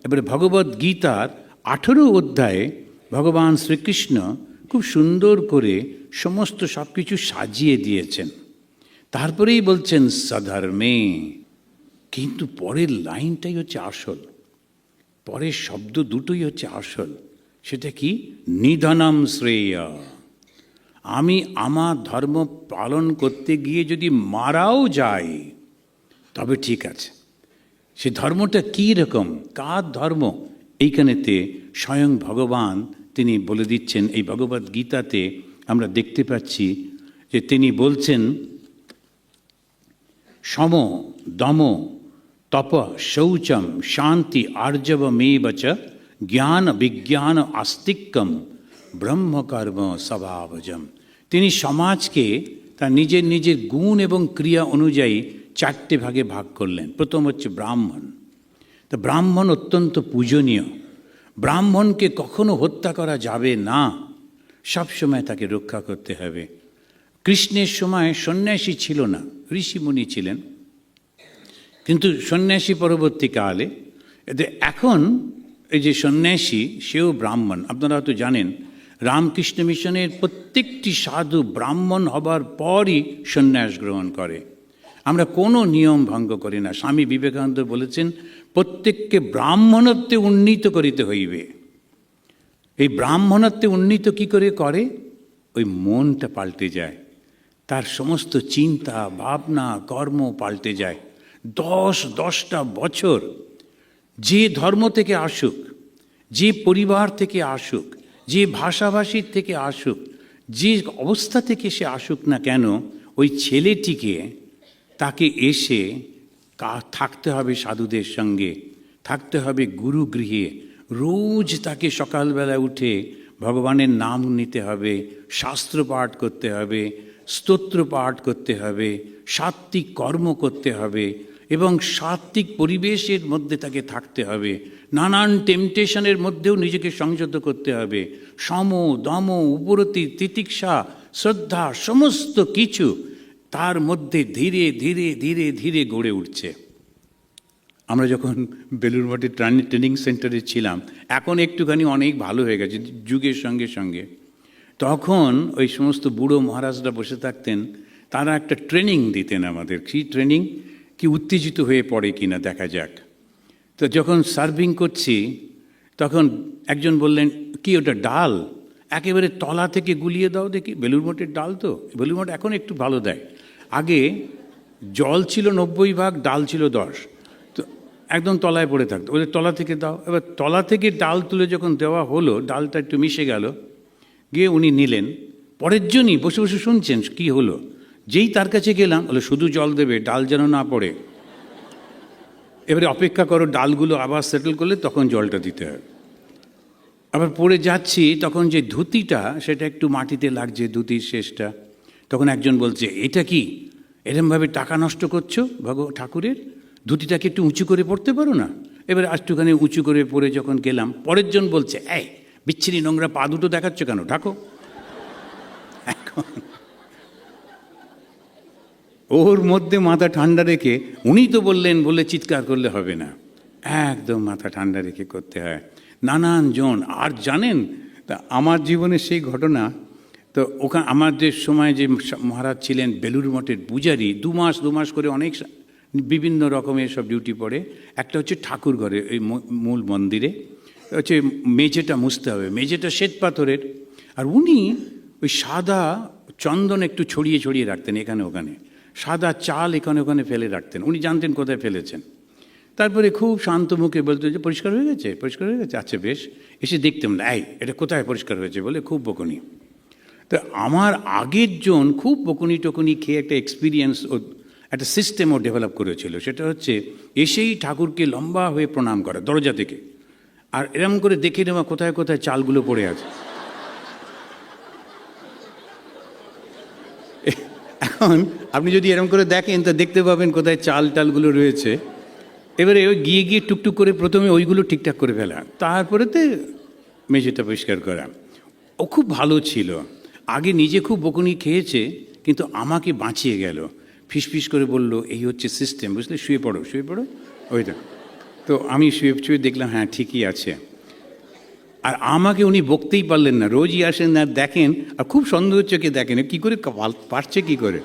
এবারে ভগবদ্ গীতার 18 অধ্যায়ে ভগবান শ্রীকৃষ্ণ খুব সুন্দর করে সমস্ত সব কিছু সাজিয়ে দিয়েছেন। তারপরেই বলছেন সধর্মে, কিন্তু পরের লাইনটাই হচ্ছে আসল, পরের শব্দ দুটোই হচ্ছে আসল। সেটা কি? নিধনম শ্রেয়। আমি আমার ধর্ম পালন করতে গিয়ে যদি মারাও যাই তবে ঠিক আছে। সে ধর্মটা কী রকম, কার ধর্ম, এইখানেতে স্বয়ং ভগবান তিনি বলে দিচ্ছেন। এই ভগবদ্ গীতাতে আমরা দেখতে পাচ্ছি যে তিনি বলছেন সম দম তপ শৌচম শান্তি আর্জবমেব চ জ্ঞান বিজ্ঞান আস্তিক্যম ব্রহ্মকর্ম স্বভাবজম। তিনি সমাজকে তার নিজের নিজের গুণ এবং ক্রিয়া অনুযায়ী 4টে ভাগে ভাগ করলেন। প্রথম হচ্ছে ব্রাহ্মণ। তো ব্রাহ্মণ অত্যন্ত পূজনীয়। ব্রাহ্মণকে কখনো হত্যা করা যাবে না, সবসময় তাকে রক্ষা করতে হবে। কৃষ্ণের সময় সন্ন্যাসী ছিল না, ঋষিমুনি ছিলেন, কিন্তু সন্ন্যাসী পরবর্তীকালে। এখন এই যে সন্ন্যাসী সেও ব্রাহ্মণ। আপনারা হয়তো জানেন রামকৃষ্ণ মিশনের প্রত্যেকটি সাধু ব্রাহ্মণ হবার পরই সন্ন্যাস গ্রহণ করে। আমরা কোনো নিয়ম ভঙ্গ করি না। স্বামী বিবেকানন্দ বলেছেন প্রত্যেককে ব্রাহ্মণত্বে উন্নীত করিতে হইবে। এই ব্রাহ্মণত্বে উন্নীত কি করে করে? ওই মনটা পাল্টে যায়, তার সমস্ত চিন্তা ভাবনা কর্ম পাল্টে যায়। 10টা বছর যে ধর্ম থেকে আসুক, যে পরিবার থেকে আসুক, যে ভাষাভাষীর থেকে আসুক, যে অবস্থা থেকে সে আসুক না কেন, ওই ছেলেটিকে তাকে এসে থাকতে হবে সাধুদের সঙ্গে, থাকতে হবে গুরুগৃহে। রোজ তাকে সকালবেলা উঠে ভগবানের নাম নিতে হবে, শাস্ত্র পাঠ করতে হবে, স্তোত্র পাঠ করতে হবে, সাত্ত্বিক কর্ম করতে হবে এবং সাত্ত্বিক পরিবেশের মধ্যে তাকে থাকতে হবে। নানান টেম্পটেশনের মধ্যেও নিজেকে সংযত করতে হবে। সম দম উপরতি তিতিক্ষা শ্রদ্ধা সমস্ত কিছু তার মধ্যে ধীরে ধীরে ধীরে ধীরে গড়ে উঠছে। আমরা যখন বেলুড় মঠের ট্রেনিং সেন্টারে ছিলাম, এখন একটুখানি অনেক ভালো হয়ে গেছে যুগের সঙ্গে সঙ্গে। তখন ওই সমস্ত বুড়ো মহারাজরা বসে থাকতেন, তারা একটা ট্রেনিং দিতেন আমাদের। কি ট্রেনিং? কি উত্তেজিত হয়ে পড়ে কিনা দেখা যাক। তো যখন সার্ভিং করছি তখন একজন বললেন, কি ওটা ডাল? একেবারে তলা থেকে গুলিয়ে দাও দেখি। বেলুড় মঠের ডাল তো, বেলুড় মঠ এখন একটু ভালো দেয়। আগে জল ছিল 90 ভাগ, ডাল ছিল 10, তো একদম তলায় পড়ে থাকতো। ওদের তলা থেকে দাও। এবার তলা থেকে ডাল তুলে যখন দেওয়া হলো, ডালটা একটু মিশে গেল, গিয়ে উনি নিলেন। পরের জনই বসে বসে শুনছেন কি হলো। যেই তার কাছে গেলাম, বলে শুধু জল দেবে, ডাল যেন না পড়ে। এবারে অপেক্ষা করো, ডালগুলো আবার সেটেল করলে তখন জলটা দিতে হবে। আবার পড়ে যাচ্ছি, তখন যে ধুতিটা সেটা একটু মাটিতে লাগছে, ধুতির শেষটা। তখন একজন বলছে, এটা কি এরমভাবে টাকা নষ্ট করছো ঠাকুরের? ধুতিটাকে একটু উঁচু করে পড়তে পারো না? এবারে একটুখানি উঁচু করে পড়ে যখন গেলাম, পরের জন বলছে, এই বিচ্ছিরি নোংরা পা দুটো দেখাচ্ছ কেন, ঢাকো। এখন ওর মধ্যে মাথা ঠান্ডা রেখে, উনি তো বললেন বলে চিৎকার করলে হবে না, একদম মাথা ঠান্ডা রেখে করতে হয়। নানান জন। আর জানেন, তা আমার জীবনে সেই ঘটনা তো ওখানে আমাদের সময় যে মহারাজ ছিলেন বেলুড় মঠের পূজারী, 2 মাস করে অনেক বিভিন্ন রকমের সব ডিউটি পড়ে। একটা হচ্ছে ঠাকুর ঘরে, ওই মূল মন্দিরে হচ্ছে মেঝেটা মুছতে হবে, মেঝেটা শ্বেত পাথরের। আর উনি ওই সাদা চন্দন একটু ছড়িয়ে ছড়িয়ে রাখতেন এখানে ওখানে, সাদা চাল এখানে ওখানে ফেলে রাখতেন। উনি জানতেন কোথায় ফেলেছেন। তারপরে খুব শান্ত মুখে বলতো যে পরিষ্কার হয়ে গেছে, পরিষ্কার হয়ে গেছে, আচ্ছা বেশ। এসে দেখতাম না, এই এটা কোথায় পরিষ্কার হয়েছে বলে খুব বকুনি। তো আমার আগের জন খুব বকুনি টকুনি খেয়ে একটা এক্সপিরিয়েন্স, একটা সিস্টেমও ডেভেলপ করেছিল। সেটা হচ্ছে এসেই ঠাকুরকে লম্বা হয়ে প্রণাম করা দরজা থেকে, আর এরম করে দেখে নেওয়া কোথায় কোথায় চালগুলো পড়ে আছে। এখন আপনি যদি এরম করে দেখেন তা দেখতে পাবেন কোথায় চাল টালগুলো রয়েছে। এবারে ওই গিয়ে গিয়ে টুকটুক করে প্রথমে ওইগুলো ঠিকঠাক করে ফেলা, তারপরেতে মেঝেটা পরিষ্কার করা। ও খুব ভালো ছিল। আগে নিজে খুব বকুনি খেয়েছে, কিন্তু আমাকে বাঁচিয়ে গেল। ফিসফিস করে বলল, এই হচ্ছে সিস্টেম, বুঝলে, শুয়ে পড়ো শুয়ে পড়ো। ওইটা তো আমি শুয়ে শুয়ে দেখলাম হ্যাঁ ঠিকই আছে। আর আমাকে উনি বকতেই পারলেন না, রোজই আসেন আর দেখেন, আর খুব সন্দেহ চোখে দেখেন কী করে পারছে কী করে।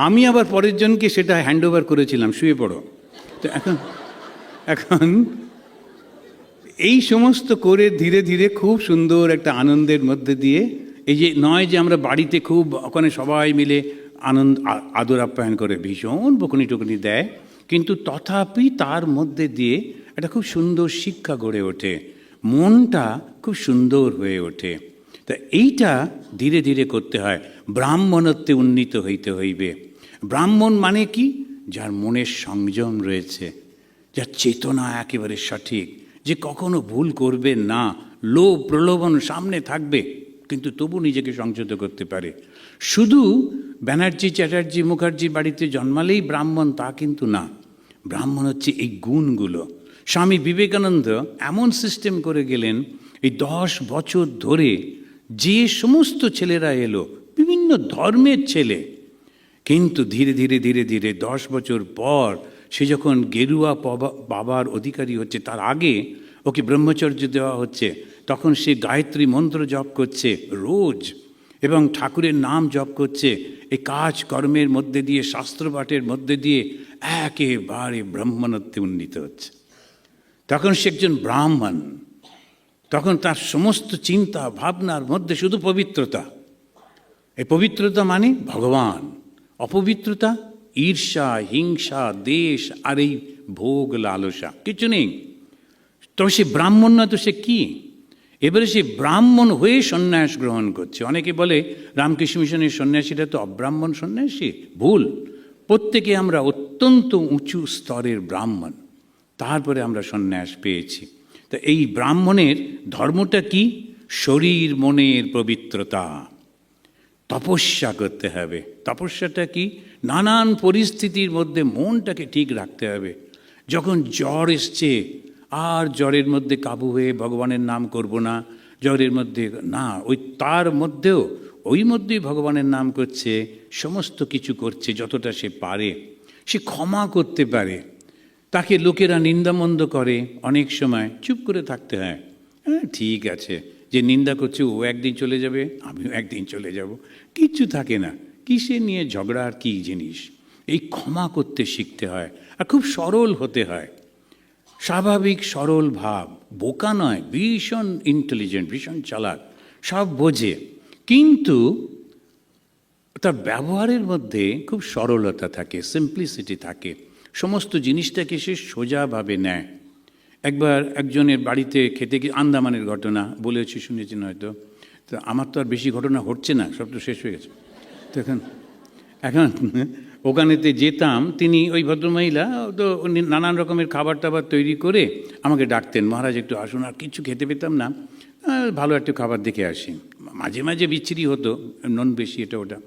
আমি আবার পরের জনকে সেটা হ্যান্ড ওভার করেছিলাম, শুয়ে পড়ো। তো এখন এখন এই সমস্ত করে ধীরে ধীরে খুব সুন্দর একটা আনন্দের মধ্যে দিয়ে, এই যে নয় যে আমরা বাড়িতে খুব ওখানে সবাই মিলে আনন্দ আদর আপ্যায়ন করে ভীষণ বকুনি টুকুনি দেয়, কিন্তু তথাপি তার মধ্যে দিয়ে একটা খুব সুন্দর শিক্ষা গড়ে ওঠে, মনটা খুব সুন্দর হয়ে ওঠে। তা এইটা ধীরে ধীরে করতে হয়। ব্রাহ্মণত্বে উন্নীত হইতে হইবে। ব্রাহ্মণ মানে কি? যার মনের সংযম রয়েছে, যার চেতনা একেবারে সঠিক, যে কখনো ভুল করবে না, লোভ প্রলোভন সামনে থাকবে কিন্তু তবু নিজেকে সংযত করতে পারে। শুধু ব্যানার্জি চ্যাটার্জি মুখার্জির বাড়িতে জন্মালেই ব্রাহ্মণ তা কিন্তু না। ব্রাহ্মণ হচ্ছে এই গুণগুলো। স্বামী বিবেকানন্দ এমন সিস্টেম করে গেলেন, এই 10 বছর ধরে যে সমস্ত ছেলেরা এলো, বিভিন্ন ধর্মের ছেলে, কিন্তু ধীরে ধীরে ধীরে ধীরে 10 বছর পর সে যখন গেরুয়া বাবার অধিকারী হচ্ছে, তার আগে ওকে ব্রহ্মচর্য দেওয়া হচ্ছে, তখন সে গায়ত্রী মন্ত্র জপ করছে রোজ এবং ঠাকুরের নাম জপ করছে। এই কাজ কর্মের মধ্যে দিয়ে, শাস্ত্রপাঠের মধ্যে দিয়ে একেবারে ব্রাহ্মণত্বে উন্নীত হচ্ছে। তখন সে একজন ব্রাহ্মণ। তখন তার সমস্ত চিন্তা ভাবনার মধ্যে শুধু পবিত্রতা। এই পবিত্রতা মানে ভগবান, অপবিত্রতা ঈর্ষা, হিংসা, দেশ আর এই ভোগ লালসা, কিছু নেই। তবে সে ব্রাহ্মণ নয় তো সে কি? এবারে সে ব্রাহ্মণ হয়ে সন্ন্যাস গ্রহণ করছে। অনেকে বলে রামকৃষ্ণ মিশনের সন্ন্যাসীরা তো অব্রাহ্মণ সন্ন্যাসী। ভুল। প্রত্যেকে আমরা অত্যন্ত উঁচু স্তরের ব্রাহ্মণ, তারপরে আমরা সন্ন্যাস পেয়েছি। তা এই ব্রাহ্মণের ধর্মটা কি? শরীর মনের পবিত্রতা। তপস্যা করতে হবে। তপস্যাটা কি? নানান পরিস্থিতির মধ্যে মনটাকে ঠিক রাখতে হবে। যখন জ্বর এসছে, আর জ্বরের মধ্যে কাবু হয়ে ভগবানের নাম করব না, জ্বরের মধ্যে না, ওই তার মধ্যেও ওই মধ্যেই ভগবানের নাম করছে, সমস্ত কিছু করছে যতটা সে পারে। সে ক্ষমা করতে পারে। তাকে লোকেরা নিন্দামন্দ করে, অনেক সময় চুপ করে থাকতে হয়। হ্যাঁ ঠিক আছে, যে নিন্দা করছে ও একদিন চলে যাবে, আমিও একদিন চলে যাব, কিচ্ছু থাকে না। কিসে নিয়ে ঝগড়া আর কী জিনিস? এই ক্ষমা করতে শিখতে হয়, আর খুব সরল হতে হয়। স্বাভাবিক সরল ভাব, বোকা নয়, ভীষণ ইন্টেলিজেন্ট, ভীষণ চালাক, সব বোঝে, কিন্তু তার ব্যবহারের মধ্যে খুব সরলতা থাকে, সিম্পলিসিটি থাকে। সমস্ত জিনিসটাকে সে সোজাভাবে নেয়। একবার একজনের বাড়িতে খেতে গিয়ে, আন্দামানের ঘটনা বলেছি, শুনেছেন হয়তো। তো আমার তো আর বেশি ঘটনা হচ্ছে না, সব তো শেষ হয়ে গেছে। তো এখন ওখানেতে যেতাম, তিনি ওই ভদ্রমহিলা তো নানান রকমের খাবার টাবার তৈরি করে আমাকে ডাকতেন, মহারাজ একটু আসুন। আর কিছু খেতে পেতাম না, ভালো একটু খাবার দেখে আসি। মাঝে মাঝে বিচ্ছিরি হতো, নুন বেশি এটা ওটা।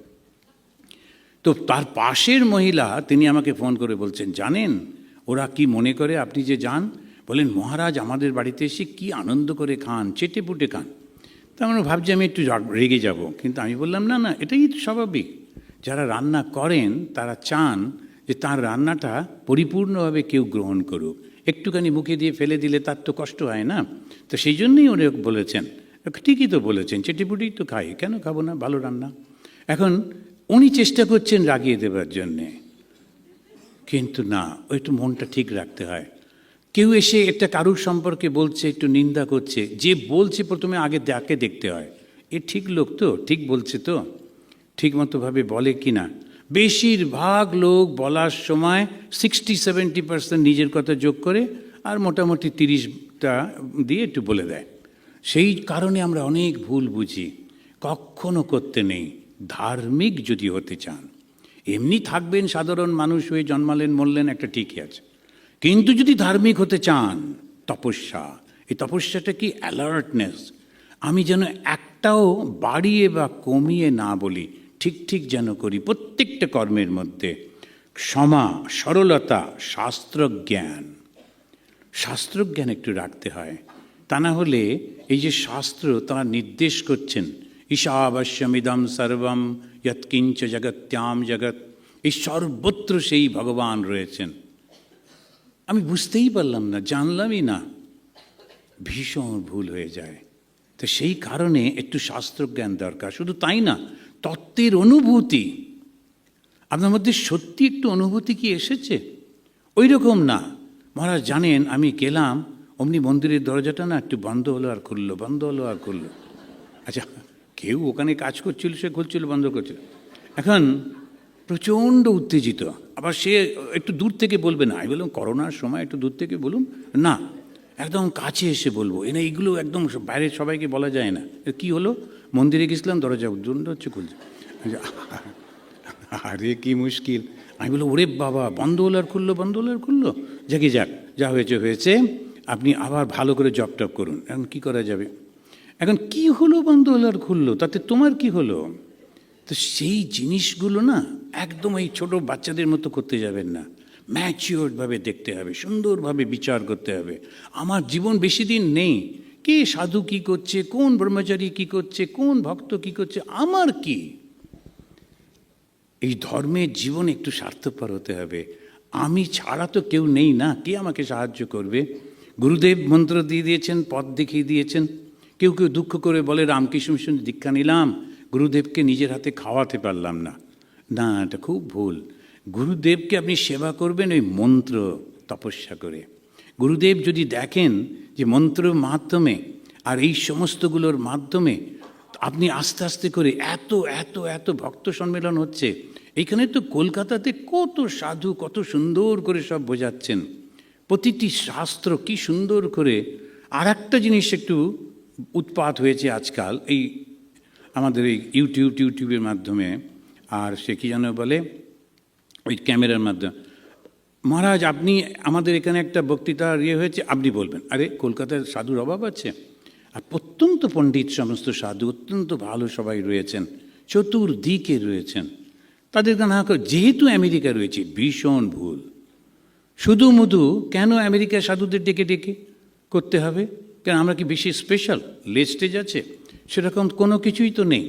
তো তার পাশের মহিলা তিনি আমাকে ফোন করে বলছেন, জানেন ওরা কি মনে করে আপনি যে যান? বলেন মহারাজ আমাদের বাড়িতে এসে কি আনন্দ করে খান, চেটে পুটে খান। তা আমরা ভাবছি আমি একটু রেগে যাব, কিন্তু আমি বললাম না না, এটাই তো স্বাভাবিক। যারা রান্না করেন তারা চান যে তার রান্নাটা পরিপূর্ণভাবে কেউ গ্রহণ করুক। একটুখানি মুখে দিয়ে ফেলে দিলে তার তো কষ্ট হয় না। তো সেই জন্যই উনি বলেছেন, ঠিকই তো বলেছেন, চেটেপুটেই তো খাই, কেন খাবো না, ভালো রান্না। এখন উনি চেষ্টা করছেন রাগিয়ে দেবার জন্যে, কিন্তু না, ওই একটু মনটা ঠিক রাখতে হয়। কেউ এসে একটা কারুর সম্পর্কে বলছে, একটু নিন্দা করছে, যে বলছে প্রথমে আগে তাকে দেখতে হয়, এ ঠিক লোক তো, ঠিক বলছে তো, ঠিক মতোভাবে বলে কি না। বেশিরভাগ লোক বলার সময় 60-70% নিজের কথা যোগ করে, আর মোটামুটি 30টা দিয়ে একটু বলে দেয়। সেই কারণে আমরা অনেক ভুল বুঝি। কখনো করতে নেই। ধার্মিক যদি হতে চান, এমনি থাকবেন সাধারণ মানুষ হয়ে, জন্মালেন মরলেন, একটা ঠিকই আছে। কিন্তু যদি ধার্মিক হতে চান, তপস্যা। এই তপস্যাটা কি? অ্যালার্টনেস। আমি যেন একটাও বাড়িয়ে বা কমিয়ে না বলি, ঠিক ঠিক যেন করি প্রত্যেকটা কর্মের মধ্যে। ক্ষমা, সরলতা, শাস্ত্রজ্ঞান। শাস্ত্রজ্ঞান একটু রাখতে হয়, তা না হলে এই যে শাস্ত্র তারা নির্দেশ করছেন, ঈশাবশ্যমিদম সর্বম যৎকিঞ্চ জগত্যাম জগৎ, এই সর্বত্র সেই ভগবান রয়েছেন। আমি বুঝতেই পারলাম না, জানলামই না, ভীষণ ভুল হয়ে যায়। তো সেই কারণে একটু শাস্ত্রজ্ঞান দরকার। শুধু তাই না, তত্ত্বের অনুভূতি। আপনার মধ্যে সত্যি একটু অনুভূতি কি এসেছে? ওই রকম না। মহারাজ জানেন, আমি গেলাম, অমনি মন্দিরের দরজাটা না একটু বন্ধ হলো আর খুললো, বন্ধ হলো আর খুললো। আচ্ছা, কেউ ওখানে কাজ করছিল, সে খুলছিল, বন্ধ করছিল। এখন প্রচণ্ড উত্তেজিত। আবার সে একটু দূর থেকে বলবে না। আমি বললাম, করোনার সময় একটু দূর থেকে বলুন না, একদম কাছে এসে বলবো। না, এইগুলো একদম বাইরে সবাইকে বলা যায় না। কি হলো? মন্দিরে গেছিলাম, দরজা উদ্দণ্ড হচ্ছে, খুলছে। আরে কি মুশকিল! আমি বললাম, ওরে বাবা, বন্ধ হলো আর খুললো, বন্ধ হলো আর খুললো। যাকে যাক, যা হয়েছে হয়েছে, আপনি আবার ভালো করে জপ টপ করুন। এখন কী করা যাবে? এখন কি হলো, বন্ধ হলো আর খুললো, তাতে তোমার কি হলো? তো সেই জিনিসগুলো না একদম এই ছোট বাচ্চাদের মতো করতে যাবেন না। ম্যাচিওরভাবে দেখতে হবে, সুন্দরভাবে বিচার করতে হবে। আমার জীবন বেশি দিন নেই, কে সাধু কি করছে, কোন ব্রহ্মচারী কি করছে, কোন ভক্ত কি করছে, আমার কি? এই ধর্মের জীবন একটু স্বার্থপর হতে হবে। আমি ছাড়া তো কেউ নেই না, কে আমাকে সাহায্য করবে? গুরুদেব মন্ত্র দিয়ে দিয়েছেন, পথ দেখিয়ে দিয়েছেন। কেউ কেউ দুঃখ করে বলে, রামকৃষ্ণ মিশন দীক্ষা নিলাম, গুরুদেবকে নিজের হাতে খাওয়াতে পারলাম না। না, এটা খুব ভুল। গুরুদেবকে আপনি সেবা করবেন ওই মন্ত্র তপস্যা করে। গুরুদেব যদি দেখেন যে মন্ত্রের মাধ্যমে আর এই সমস্তগুলোর মাধ্যমে আপনি আস্তে আস্তে করে এত এত এত ভক্ত সম্মেলন হচ্ছে। এইখানে তো কলকাতাতে কত সাধু কত সুন্দর করে সব বোঝাচ্ছেন, প্রতিটি শাস্ত্র কি সুন্দর করে। আর একটা জিনিস একটু উৎপাত হয়েছে আজকাল এই আমাদের এই ইউটিউবের মাধ্যমে, আর সে কী যেন বলে, ওই ক্যামেরার মাধ্যমে। মহারাজ, আপনি আমাদের এখানে একটা বক্তৃতা হয়েছে, আপনি বলবেন। আরে কলকাতায় সাধুর অভাব আছে? আর অত্যন্ত পণ্ডিত সমস্ত সাধু, অত্যন্ত ভালো সবাই রয়েছেন, চতুর্দিকে রয়েছেন। তাদেরকে না করে, যেহেতু আমেরিকা রয়েছে, ভীষণ ভুল। শুধু মধু কেন আমেরিকার সাধুদের ডেকে ডেকে করতে হবে? কেন আমরা কি বেশি স্পেশাল? লেস্টেজ আছে? সেরকম কোনো কিছুই তো নেই,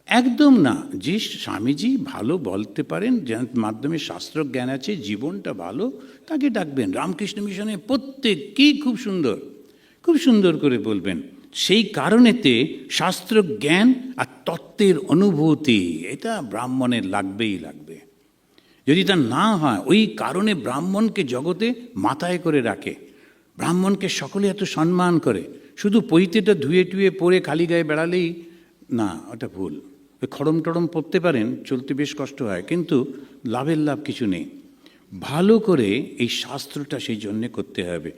একদম না। যে স্বামীজি ভালো বলতে পারেন, যার মাধ্যমে শাস্ত্র জ্ঞান আছে, জীবনটা ভালো, তাকে ডাকবেন। রামকৃষ্ণ মিশনে প্রত্যেককেই খুব সুন্দর, খুব সুন্দর করে বলবেন। সেই কারণেতে শাস্ত্র জ্ঞান আর তত্ত্বের অনুভূতি, এটা ব্রাহ্মণের লাগবেই লাগবে। যদি তা না হয়, ওই কারণে ব্রাহ্মণকে জগতে মাথায় করে রাখে, ব্রাহ্মণকে সকলে এত সম্মান করে। শুধু পৈতেটা ধুয়ে টুয়ে পরে খালি গায়ে বেড়ালেই না, ওটা ভুল। ওই খড়ম টড়ম পরতে পারেন, চলতে বেশ কষ্ট হয়, কিন্তু লাভের লাভ কিছু নেই। ভালো করে এই শাস্ত্রটা সেই জন্যে করতে হবে।